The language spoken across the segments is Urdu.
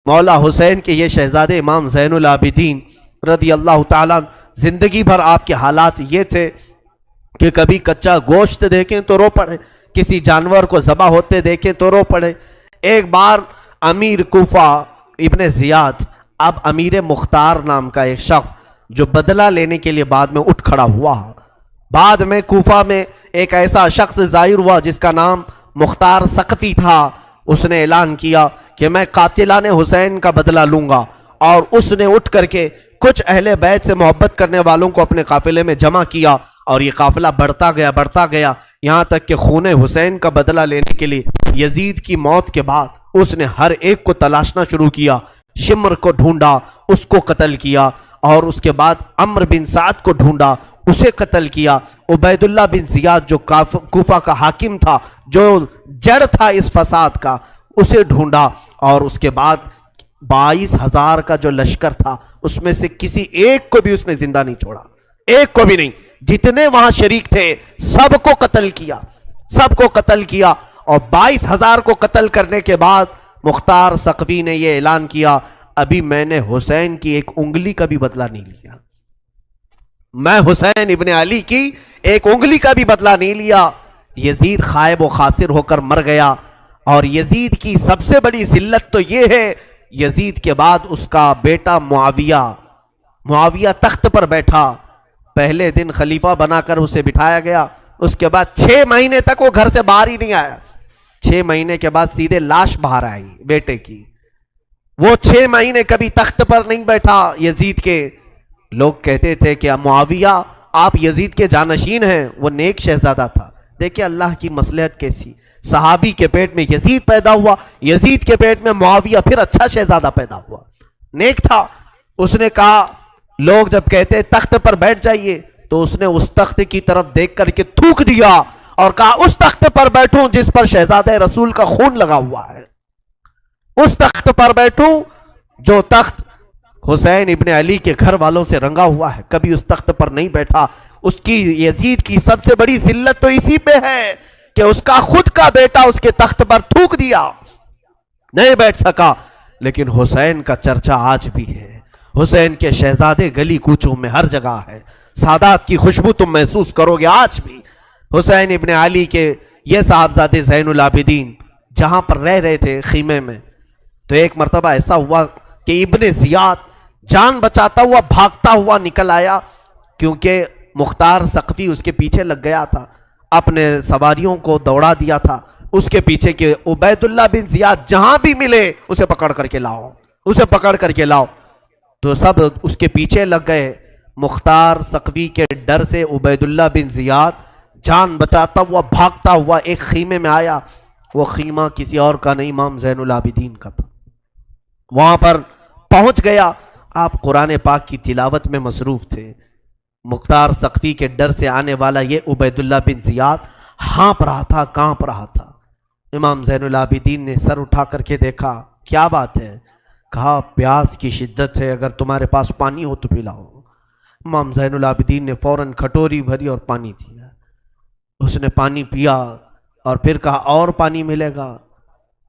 مولا حسین کے یہ شہزادے امام زین العابدین رضی اللہ تعالیٰ زندگی بھر آپ کے حالات یہ تھے کہ کبھی کچا گوشت دیکھیں تو رو پڑے، کسی جانور کو ذبح ہوتے دیکھیں تو رو پڑے۔ ایک بار امیر کوفہ ابن زیاد، اب امیر مختار نام کا ایک شخص جو بدلہ لینے کے لیے بعد میں اٹھ کھڑا ہوا، بعد میں کوفہ میں ایک ایسا شخص ظاہر ہوا جس کا نام مختار ثقفی تھا، اس نے اعلان کیا کہ میں قاتلان حسین کا بدلہ لوں گا، اور اس نے اٹھ کر کے کچھ اہل بیت سے محبت کرنے والوں کو اپنے قافلے میں جمع کیا، اور یہ قافلہ بڑھتا گیا یہاں تک کہ خون حسین کا بدلہ لینے کے لیے یزید کی موت کے بعد اس نے ہر ایک کو تلاشنا شروع کیا، شمر کو ڈھونڈا، اس کو قتل کیا، اور اس کے بعد عمرو بن سعد کو ڈھونڈا، اسے قتل کیا، عبید اللہ بن زیاد جو کوفہ کا حاکم تھا، جو جڑ تھا اس فساد کا، اسے ڈھونڈا، اور اس کے بعد 22,000 کا جو لشکر تھا اس میں سے کسی ایک کو بھی اس نے زندہ نہیں چھوڑا، ایک کو بھی نہیں، جتنے وہاں شریک تھے سب کو قتل کیا، اور 22,000 کو قتل کرنے کے بعد مختار ثقفی نے یہ اعلان کیا، ابھی میں نے حسین کی ایک انگلی کا بھی بدلہ نہیں لیا، میں حسین ابن علی کی ایک انگلی کا بھی بدلہ نہیں لیا۔ یزید خائب و خاسر ہو کر مر گیا، اور یزید کی سب سے بڑی ذلت تو یہ ہے، یزید کے بعد اس کا بیٹا معاویہ تخت پر بیٹھا، پہلے دن خلیفہ بنا کر اسے بٹھایا گیا، اس کے بعد 6 مہینے تک وہ گھر سے باہر ہی نہیں آیا، 6 مہینے کے بعد سیدھے لاش باہر آئی بیٹے کی، وہ 6 مہینے کبھی تخت پر نہیں بیٹھا یزید کے۔ لوگ کہتے تھے کہ معاویہ آپ یزید کے جانشین ہیں، وہ نیک شہزادہ تھا، دیکھیں اللہ کی مصلحت کیسی، صحابی کے پیٹ میں یزید پیدا ہوا، یزید کے پیٹ میں معاویہ، پھر اچھا شہزادہ پیدا ہوا، نیک تھا۔ اس نے کہا، لوگ جب کہتے تخت پر بیٹھ جائیے تو اس نے اس تخت کی طرف دیکھ کر کے تھوک دیا اور کہا اس تخت پر بیٹھوں جس پر شہزادہ رسول کا خون لگا ہوا ہے، اس تخت پر بیٹھوں جو تخت حسین ابن علی کے گھر والوں سے رنگا ہوا ہے، کبھی اس تخت پر نہیں بیٹھا۔ اس کی یزید کی سب سے بڑی ذلت تو اسی پہ ہے کہ اس کا خود کا بیٹا اس کے تخت پر تھوک دیا، نہیں بیٹھ سکا۔ لیکن حسین کا چرچا آج بھی ہے، حسین کے شہزادے گلی کوچوں میں ہر جگہ ہے، سادات کی خوشبو تم محسوس کرو گے آج بھی۔ حسین ابن علی کے یہ صاحبزادے زین العابدین جہاں پر رہ رہے تھے خیمے میں، تو ایک مرتبہ ایسا ہوا کہ ابن زیاد جان بچاتا ہوا بھاگتا ہوا نکل آیا، کیونکہ مختار ثقفی اس کے پیچھے لگ گیا تھا، اپنے سواریوں کو دوڑا دیا تھا اس کے پیچھے کہ عبید اللہ بن زیاد جہاں بھی ملے اسے پکڑ کر کے لاؤ، تو سب اس کے پیچھے لگ گئے۔ مختار ثقفی کے ڈر سے عبید اللہ بن زیاد جان بچاتا ہوا بھاگتا ہوا ایک خیمے میں آیا، وہ خیمہ کسی اور کا نہیں امام زین العابدین کا تھا، وہاں پر پہنچ گیا، آپ قرآن پاک کی تلاوت میں مصروف تھے، مختار ثقفی کے ڈر سے آنے والا یہ عبید اللہ بن زیاد کانپ رہا تھا۔ امام زین العابدین نے سر اٹھا کر کے دیکھا، کیا بات ہے؟ کہا پیاس کی شدت ہے، اگر تمہارے پاس پانی ہو تو پلاؤ۔ امام زین العابدین نے فوراً کھٹوری بھری اور پانی دیا، اس نے پانی پیا اور پھر کہا اور پانی ملے گا،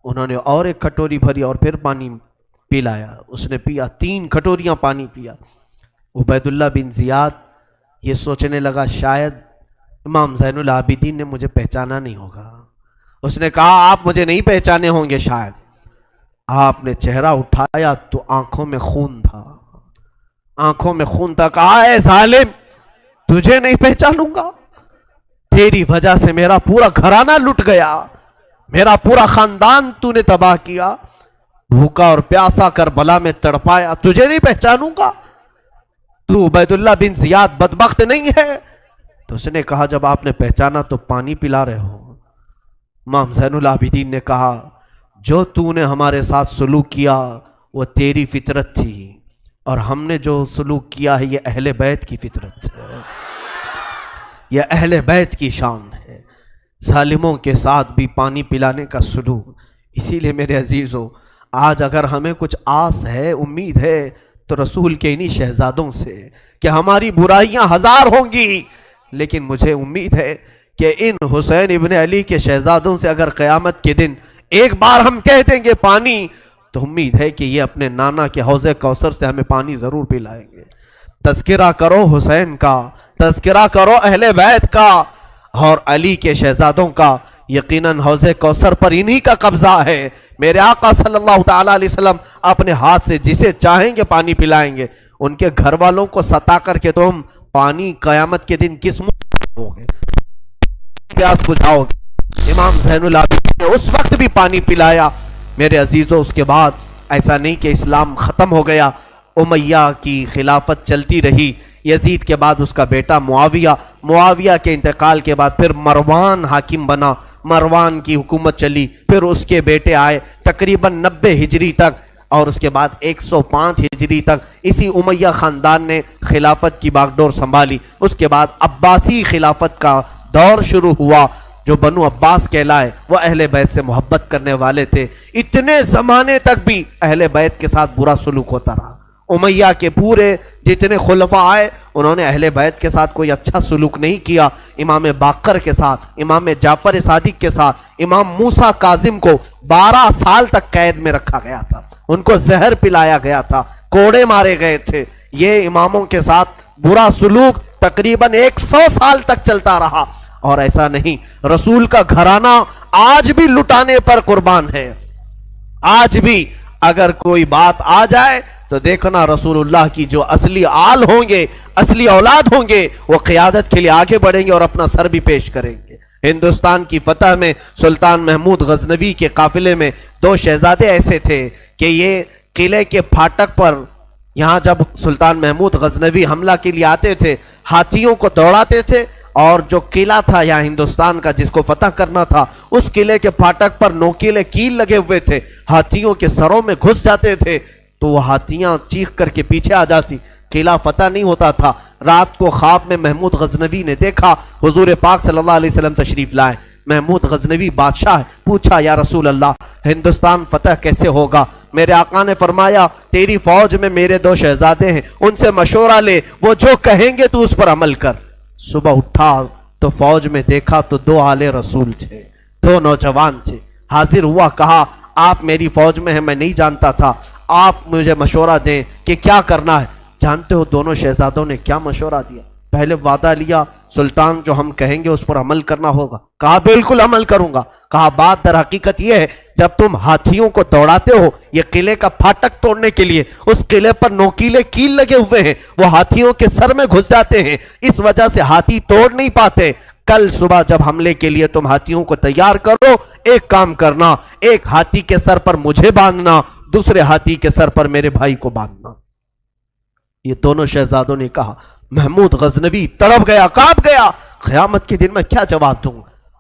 انہوں نے اور ایک کھٹوری بھری اور پھر پانی پلایا، اس نے پیا، 3 کھٹوریاں پانی پیا۔ عبید اللہ بن زیاد یہ سوچنے لگا شاید امام زین العابدین نے مجھے پہچانا نہیں ہوگا، اس نے کہا آپ مجھے نہیں پہچانے ہوں گے شاید۔ آپ نے چہرہ اٹھایا تو آنکھوں میں خون تھا، کہا اے ظالم تجھے نہیں پہچانوں گا، تیری وجہ سے میرا پورا گھرانہ لٹ گیا، میرا پورا خاندان تو نے تباہ کیا، بھوکا اور پیاسا کربلا میں تڑپایا، تجھے نہیں پہچانوں گا، تو عبید اللہ بن زیاد بدبخت نہیں ہے؟ تو اس نے کہا جب آپ نے پہچانا تو پانی پلا رہے ہو۔ امام زین العابدین نے کہا جو تو نے ہمارے ساتھ سلوک کیا وہ تیری فطرت تھی، اور ہم نے جو سلوک کیا ہے یہ اہل بیت کی فطرت ہے، یہ اہل بیت کی شان ہے، ظالموں کے ساتھ بھی پانی پلانے کا سلوک۔ اسی لیے میرے عزیزو، آج اگر ہمیں کچھ آس ہے، امید ہے، تو رسول کے انہی شہزادوں سے کہ ہماری برائیاں 1000 ہوں گی، لیکن مجھے امید ہے کہ ان حسین ابن علی کے شہزادوں سے اگر قیامت کے دن ایک بار ہم کہہ دیں گے پانی، تو امید ہے کہ یہ اپنے نانا کے حوض کوثر سے ہمیں پانی ضرور پلائیں گے۔ تذکرہ کرو حسین کا، تذکرہ کرو اہل بیت کا اور علی کے شہزادوں کا، یقیناً حوض کوثر پر انہی کا قبضہ ہے۔ میرے آقا صلی اللہ تعالیٰ علیہ وسلم اپنے ہاتھ سے جسے چاہیں گے پانی پلائیں گے۔ ان کے گھر والوں کو ستا کر کے تم پانی قیامت کے دن کس منہ ہو گے، پیاس بجھاؤ گے؟ امام زین العابدین نے اس وقت بھی پانی پلایا۔ میرے عزیزوں، اس کے بعد ایسا نہیں کہ اسلام ختم ہو گیا، امیہ کی خلافت چلتی رہی۔ یزید کے بعد اس کا بیٹا معاویہ کے انتقال کے بعد پھر مروان حاکم بنا، مروان کی حکومت چلی، پھر اس کے بیٹے آئے تقریباً 90 ہجری تک، اور اس کے بعد 105 ہجری تک اسی امیہ خاندان نے خلافت کی باغڈور سنبھالی۔ اس کے بعد عباسی خلافت کا دور شروع ہوا۔ جو بنو عباس کہلائے وہ اہل بیت سے محبت کرنے والے تھے، اتنے زمانے تک بھی اہل بیت کے ساتھ برا سلوک ہوتا رہا۔ امیہ کے پورے جتنے خلفاء آئے انہوں نے اہل بیت کے ساتھ کوئی اچھا سلوک نہیں کیا۔ امام باقر کے ساتھ، امام جعفر صادق کے ساتھ، امام موسیٰ کاظم کو 12 سال تک قید میں رکھا گیا تھا، ان کو زہر پلایا گیا تھا، کوڑے مارے گئے تھے۔ یہ اماموں کے ساتھ برا سلوک تقریباً 100 سال تک چلتا رہا۔ اور ایسا نہیں، رسول کا گھرانہ آج بھی لٹانے پر قربان ہے۔ آج بھی اگر کوئی بات آ جائے تو دیکھنا رسول اللہ کی جو اصلی آل ہوں گے، اصلی اولاد ہوں گے، وہ قیادت کے لیے آگے بڑھیں گے اور اپنا سر بھی پیش کریں گے۔ ہندوستان کی فتح میں سلطان محمود غزنوی کے قافلے میں 2 شہزادے ایسے تھے کہ یہ قلعے کے پھاٹک پر، یہاں جب سلطان محمود غزنوی حملہ کے لیے آتے تھے، ہاتھیوں کو دوڑاتے تھے، اور جو قلعہ تھا یہاں ہندوستان کا جس کو فتح کرنا تھا، اس قلعے کے پھاٹک پر نوکیلے کیل لگے ہوئے تھے، ہاتھیوں کے سروں میں گھس جاتے تھے تو وہ ہاتھیاں چیخ کر کے پیچھے آ جاتی، قلعہ فتح نہیں ہوتا تھا۔ رات کو خواب میں محمود غزنوی نے دیکھا حضور پاک صلی اللہ علیہ وسلم تشریف لائے۔ محمود غزنوی بادشاہ ہے، پوچھا یا رسول اللہ ہندوستان فتح کیسے ہوگا؟ میرے آقا نے فرمایا تیری فوج میں میرے 2 شہزادے ہیں، ان سے مشورہ لے، وہ جو کہیں گے تو اس پر عمل کر۔ صبح اٹھا تو فوج میں دیکھا تو 2 آل رسول تھے، 2 نوجوان تھے۔ حاضر ہوا، کہا آپ میری فوج میں ہیں، میں نہیں جانتا تھا، آپ مجھے مشورہ دیں کہ کیا کرنا ہے۔ جانتے ہو دونوں شہزادوں نے کیا مشورہ دیا؟ پہلے وعدہ لیا سلطان جو ہم کہیں گے اس پر عمل کرنا ہوگا، کہا بالکل عمل کروں گا۔ کہا بات در حقیقت یہ ہے جب تم ہاتھیوں کو دوڑاتے ہو یہ قلعے کا پھاٹک توڑنے کے لیے، اس قلعے پر نوکیلے کیل لگے ہوئے ہیں، وہ ہاتھیوں کے سر میں گھس جاتے ہیں، اس وجہ سے ہاتھی توڑ نہیں پاتے۔ کل صبح جب حملے کے لیے تم ہاتھیوں کو تیار کرو، ایک کام کرنا، ایک ہاتھی کے سر پر مجھے باندھنا، دوسرے ہاتھی کے سر پر میرے بھائی کو باندھنا۔ یہ دونوں شہزادوں نے کہا۔ محمود غزنوی تڑپ گیا، کانپ گیا، قیامت کے دن میں کیا جواب دوں،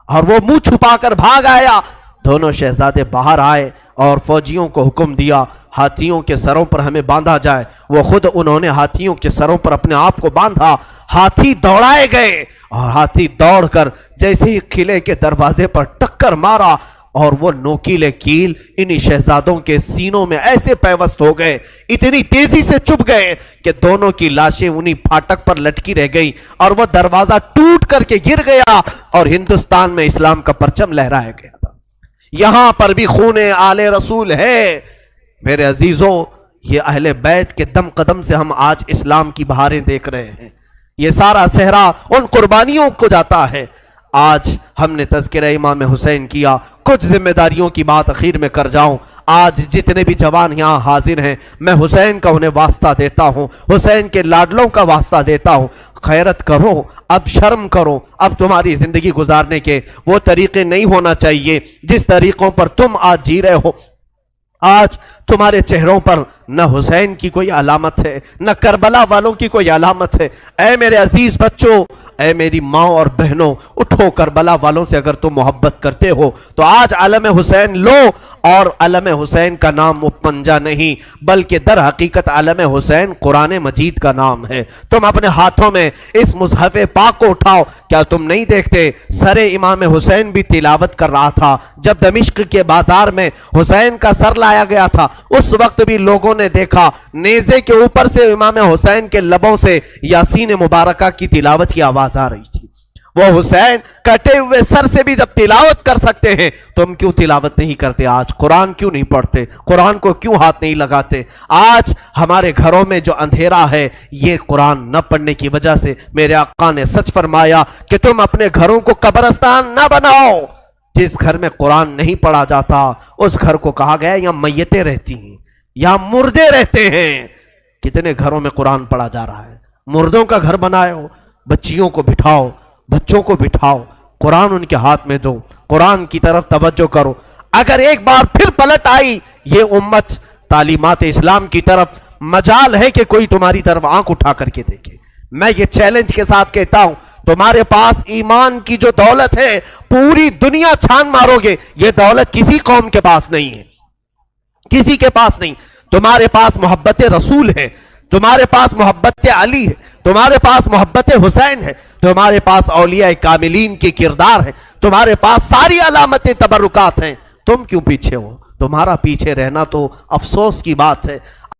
اور وہ منہ چھپا کر بھاگ آیا۔ دونوں شہزادے باہر آئے اور فوجیوں کو حکم دیا ہاتھیوں کے سروں پر ہمیں باندھا جائے۔ وہ خود انہوں نے ہاتھیوں کے سروں پر اپنے آپ کو باندھا، ہاتھی دوڑائے گئے اور ہاتھی دوڑ کر جیسے ہی قلعے کے دروازے پر ٹکر مارا اور وہ نوکیلے کیل انہی شہزادوں کے سینوں میں ایسے پیوست ہو گئے، اتنی تیزی سے چپ گئے کہ دونوں کی لاشیں انہی پھاٹک پر لٹکی رہ گئی اور وہ دروازہ ٹوٹ کر کے گر گیا اور ہندوستان میں اسلام کا پرچم لہرایا گیا تھا۔ یہاں پر بھی خون آل رسول ہے۔ میرے عزیزوں، یہ اہل بیت کے دم قدم سے ہم آج اسلام کی بہاریں دیکھ رہے ہیں۔ یہ سارا صحرا ان قربانیوں کو جاتا ہے۔ آج ہم نے تذکرہ امام حسین کیا، کچھ ذمہ داریوں کی بات اخیر میں کر جاؤں۔ آج جتنے بھی جوان یہاں حاضر ہیں میں حسین کا انہیں واسطہ دیتا ہوں، حسین کے لاڈلوں کا واسطہ دیتا ہوں، خیرت کرو، اب شرم کرو۔ اب تمہاری زندگی گزارنے کے وہ طریقے نہیں ہونا چاہیے جس طریقوں پر تم آج جی رہے ہو۔ آج تمہارے چہروں پر نہ حسین کی کوئی علامت ہے، نہ کربلا والوں کی کوئی علامت ہے۔ اے میرے عزیز بچوں، اے میری ماں اور بہنوں، اٹھو، کربلا والوں سے اگر تم محبت کرتے ہو تو آج علم حسین لو، اور علم حسین کا نام پنجہ نہیں بلکہ در حقیقت علم حسین قرآن مجید کا نام ہے۔ تم اپنے ہاتھوں میں اس مصحف پاک کو اٹھاؤ۔ کیا تم نہیں دیکھتے سر امام حسین بھی تلاوت کر رہا تھا جب دمشق کے بازار میں حسین کا سر لایا گیا تھا؟ اس وقت بھی لوگوں نے دیکھا نیزے کے اوپر سے امام حسین کے لبوں سے یاسین مبارکہ کی تلاوت کی آواز آ رہی تھی۔ وہ حسین کٹے ہوئے سر سے بھی جب تلاوت کر سکتے ہیں، تم کیوں تلاوت نہیں کرتے؟ آج قرآن کیوں نہیں پڑھتے؟ قرآن کو کیوں ہاتھ نہیں لگاتے؟ آج ہمارے گھروں میں جو اندھیرا ہے یہ قرآن نہ پڑھنے کی وجہ سے۔ میرے آقا نے سچ فرمایا کہ تم اپنے گھروں کو قبرستان نہ بناؤ۔ جس گھر میں قرآن نہیں پڑھا جاتا اس گھر کو کہا گیا یہاں میتیں رہتی ہیں، یہاں مردے رہتے ہیں۔ کتنے گھروں میں قرآن پڑھا جا رہا ہے؟ مردوں کا گھر بنائے ہو، بچیوں کو بٹھاؤ، بچوں کو بٹھاؤ، قرآن ان کے ہاتھ میں دو، قرآن کی طرف توجہ کرو۔ اگر ایک بار پھر پلٹ آئی یہ امت تعلیمات اسلام کی طرف، مجال ہے کہ کوئی تمہاری طرف آنکھ اٹھا کر کے دیکھے۔ میں یہ چیلنج کے ساتھ کہتا ہوں، تمہارے پاس ایمان کی جو دولت ہے پوری دنیا چھان مارو گے، یہ دولت کسی قوم کے پاس نہیں ہے، کسی کے پاس نہیں۔ تمہارے پاس محبت رسول ہے، تمہارے پاس محبت علی ہے، تمہارے پاس محبت حسین ہے، تمہارے پاس اولیاء کاملین کے کردار ہیں، تمہارے پاس ساری علامتیں تبرکات ہیں۔ تم کیوں پیچھے ہو؟ تمہارا پیچھے رہنا تو افسوس کی بات ہے۔